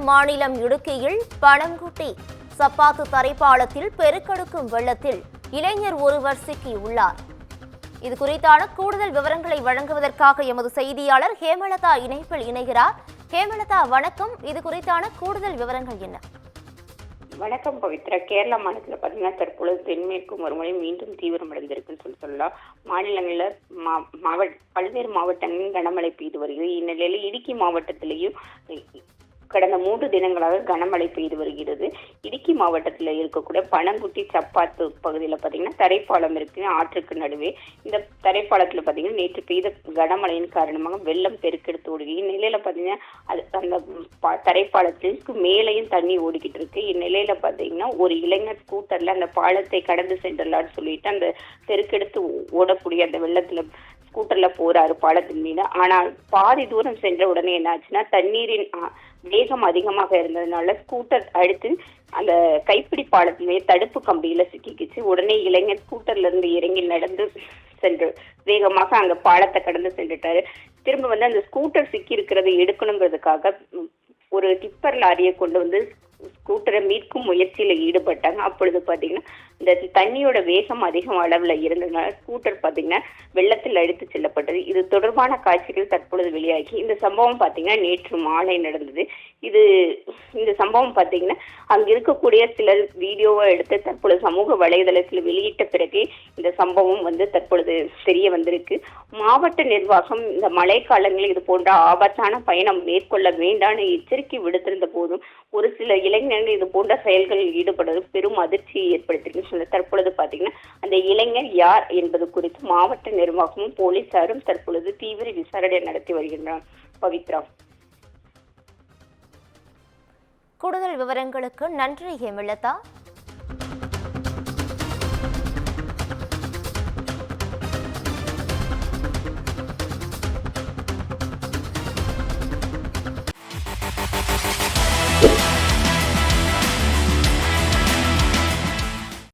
மாநிலம் இடுக்கியில் பனங்குட்டி சப்பாத்து தரைப்பாலத்தில் பெருக்கெடுக்கும் வெள்ளத்தில் இளைஞர் ஒருவர் சிக்கியுள்ளார். இது குறித்தான கூடுதல் விவரங்களை வழங்குவதற்காக எமது செய்தியாளர் ஹேமலதா இணைப்பில் இணைகிறார். ஹேமலதா, வணக்கம். இது குறித்தான கூடுதல் விவரங்கள் என்ன? வணக்கம் பவித்ரா. கேரளா மாநிலத்தில் பார்த்தீங்கன்னா தற்பொழுது தென்மேற்கு மறுமழை மீண்டும் தீவிரமடைந்திருக்குன்னு சொல்லலாம். மாநிலங்களில் பல்வேறு மாவட்டங்களில் கனமழை பெய்து வருகிறது. இந்நிலையில் இடுக்கி மாவட்டத்திலேயும் கடந்த 3 தினங்களாக கனமழை பெய்து வருகிறது. இடுக்கி மாவட்டத்தில் இருக்கக்கூடிய பனங்குட்டி சப்பாத்து பகுதியில் பார்த்தீங்கன்னா தரைப்பாலம் இருக்கு, ஆற்றுக்கு நடுவே. இந்த தரைப்பாலத்தில் பார்த்தீங்கன்னா நேற்று பெய்த கனமழையின் காரணமாக வெள்ளம் பெருக்கெடுத்து ஓடுகிறது. இந்நிலையில பார்த்தீங்கன்னா அந்த தரைப்பாலத்திற்கு மேலேயும் தண்ணி ஓடிக்கிட்டு இருக்கு. இந்நிலையில பார்த்தீங்கன்னா ஒரு இளைஞர் ஸ்கூட்டர்ல அந்த பாலத்தை கடந்து சென்றலான்னு சொல்லிட்டு அந்த பெருக்கெடுத்து ஓடக்கூடிய அந்த வெள்ளத்துல ஸ்கூட்டர்ல போறாரு பாலத்தின் மீது. ஆனால் பாதி தூரம் சென்ற உடனே என்னாச்சுன்னா தண்ணீரின் வேகம் அதிகமாக இருந்ததுனால ஸ்கூட்டர் அடுத்து அந்த கைப்பிடி பாலத்திலே தடுப்பு கம்பியில சிக்கிக்குச்சு. உடனே இளைஞர் ஸ்கூட்டர்ல இருந்து இறங்கி நடந்து சென்று வேகமாக அங்க பாலத்தை கடந்து சென்றுட்டாரு. திரும்ப வந்து அந்த ஸ்கூட்டர் சிக்கி இருக்கிறத எடுக்கணுங்கிறதுக்காக ஒரு டிப்பர் லாரியை கொண்டு வந்து ஸ்கூட்டரை மீட்கும் முயற்சியில ஈடுபட்டாங்க. அப்பொழுது பாத்தீங்கன்னா இந்த தண்ணியோட வேகம் அதிகம் அளவுல இருந்ததுனால ஸ்கூட்டர் பாத்தீங்கன்னா வெள்ளத்தில் அடித்து செல்லப்பட்டது. இது தொடர்பான காட்சிகள் தற்பொழுது வெளியாகி இந்த சம்பவம் பாத்தீங்கன்னா நேற்று மாலை நடந்தது. இந்த சம்பவம் பாத்தீங்கன்னா அங்க இருக்கக்கூடிய சிலர் வீடியோவை எடுத்து தற்பொழுது சமூக வலைதளத்தில் வெளியிட்ட பிறகு இந்த சம்பவம் வந்து தற்பொழுது தெரிய வந்திருக்கு. மாவட்ட நிர்வாகம் இந்த மழை காலங்களில் இது போன்ற ஆபத்தான பயணம் மேற்கொள்ள வேண்டாம்னு எச்சரிக்கை விடுத்திருந்த போதும் ஒரு சில இளைஞர்கள் இது போன்ற செயல்களில் ஈடுபடுவது பெரும் அதிர்ச்சியை ஏற்படுத்திருக்கு. தற்பொழுது பாத்தீங்கன்னா அந்த இளைஞர் யார் என்பது குறித்து மாவட்ட நிர்வாகமும் போலீசாரும் தற்பொழுது தீவிர விசாரணை நடத்தி வருகின்றனர். பவித்ரா, கூடுதல் விவரங்களுக்கு நன்றி ஹேமலதா.